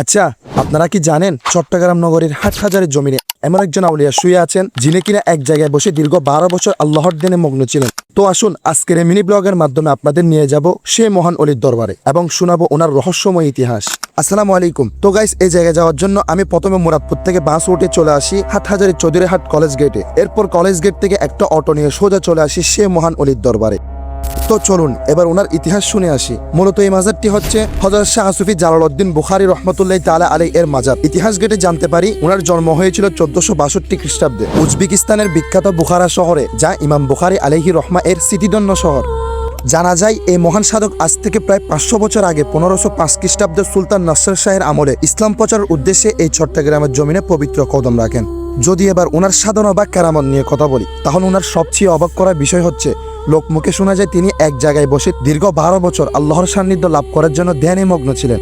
আচ্ছা, আপনারা কি জানেন চট্টগ্রাম নগরীর হাটহাজারের জমিনে এমন একজন আউলিয়া শুয়ে আছেন যিনি কিনা এক জায়গায় বসে দীর্ঘ 12 বছর আল্লাহর দিনে মগ্ন ছিলেন। তো আসুন আজকের এই মিনি ব্লগের মাধ্যমে আপনাদের নিয়ে যাব সে মহান অলির দরবারে এবং শোনাবো ওনার রহস্যময় ইতিহাস। আসসালামু আলাইকুম। তো গাইস, এই জায়গায় যাওয়ার জন্য আমি প্রথমে মুরাদপুর থেকে বাস উঠে চলে আসি হাটহাজারের চৌধুরীহাট কলেজ গেটে। এরপর কলেজ গেট থেকে একটা অটো নিয়ে সোজা চলে আসি সে মহান অলির দরবারে। তো চলুন এবার ওনার ইতিহাস শুনে আসি। মূলত এই মাজারটি হচ্ছে হযরত শাহ সুফি জালালউদ্দিন বুখারী রহমাতুল্লাহি তাআলা আলাইহি এর মাজার। ইতিহাস ঘেটে জানতে পারি ওনার জন্ম হয়েছিল 1462 খ্রিস্টাব্দে উজবেকিস্তানের বিখ্যাত বুখারা শহরে, যা ইমাম বুখারী আলাইহি রহমা এর স্মৃতিধন্য শহর। জানা যায় এই মহান সাধক আজ থেকে প্রায় 500 বছর আগে 1505 খ্রিস্টাব্দে সুলতান নাসর শাহের আমলে ইসলাম প্রচারের উদ্দেশ্যে এই চট্টগ্রামের জমিনে পবিত্র কদম রাখেন। যদি এবার ওনার সাধনা বা কেরামত নিয়ে কথা বলি, তাহলে ওনার সবচেয়ে অবাক করার বিষয় হচ্ছে লোকমুখে শোনা যায় তিনি এক জায়গায় বসে দীর্ঘ 12 বছর আল্লাহর সান্নিধ্য লাভ করার জন্য ধ্যানে মগ্ন ছিলেন।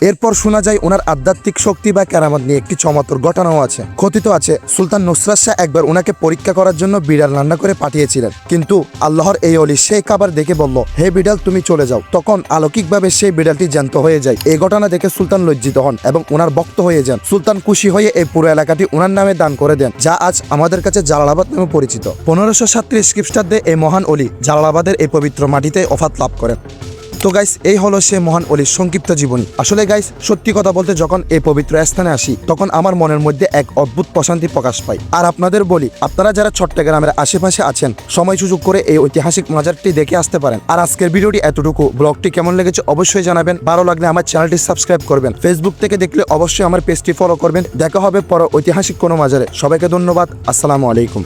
এরপর শোনা যায় ওনার আধ্যাত্মিক শক্তি বা কেরামত নিয়ে একটি চমৎকার ঘটনাও আছে। কথিত আছে সুলতান নুসরাত শাহ একবার ওনাকে পরীক্ষা করার জন্য বিড়াল রান্না করে পাঠিয়েছিলেন, কিন্তু আল্লাহর এই অলি সেই খাবার দেখে বলল, হে বিড়াল তুমি চলে যাও। তখন অলৌকিকভাবে সেই বিড়ালটি জ্যান্ত হয়ে যায়। এই ঘটনা দেখে সুলতান লজ্জিত হন এবং ওনার ভক্ত হয়ে যান। সুলতান খুশি হয়ে এই পুরো এলাকাটি ওনার নামে দান করে দেন, যা আজ আমাদের কাছে জালালাবাদ নামে পরিচিত। 1537 খ্রিস্টাব্দে এই মহান অলি জালালাবাদের এই পবিত্র মাটিতে ওফাত লাভ করেন। তো গাইস, এই হলো সে মহান অলির সংক্ষিপ্ত জীবনী। আসলে গাইস, সত্যি কথা বলতে যখন এই পবিত্র স্থানে আসি তখন আমার মনের মধ্যে এক অদ্ভুত প্রশান্তি প্রকাশ পায়। আর আপনাদের বলি, আপনারা যারা চট্টগ্রামের আশেপাশে আছেন সময় সুযোগ করে এই ঐতিহাসিক মাজারটি দেখে আসতে পারেন। আর আজকের ভিডিওটি এতটুকু। ব্লগটি কেমন লেগেছে অবশ্যই জানাবেন। ভালো লাগলে আমার চ্যানেলটি সাবস্ক্রাইব করবেন। ফেসবুক থেকে দেখলে অবশ্যই আমার পেজটি ফলো করবেন। দেখা হবে পর ঐতিহাসিক কোনো মাজারে। সবাইকে ধন্যবাদ। আসসালামু আলাইকুম।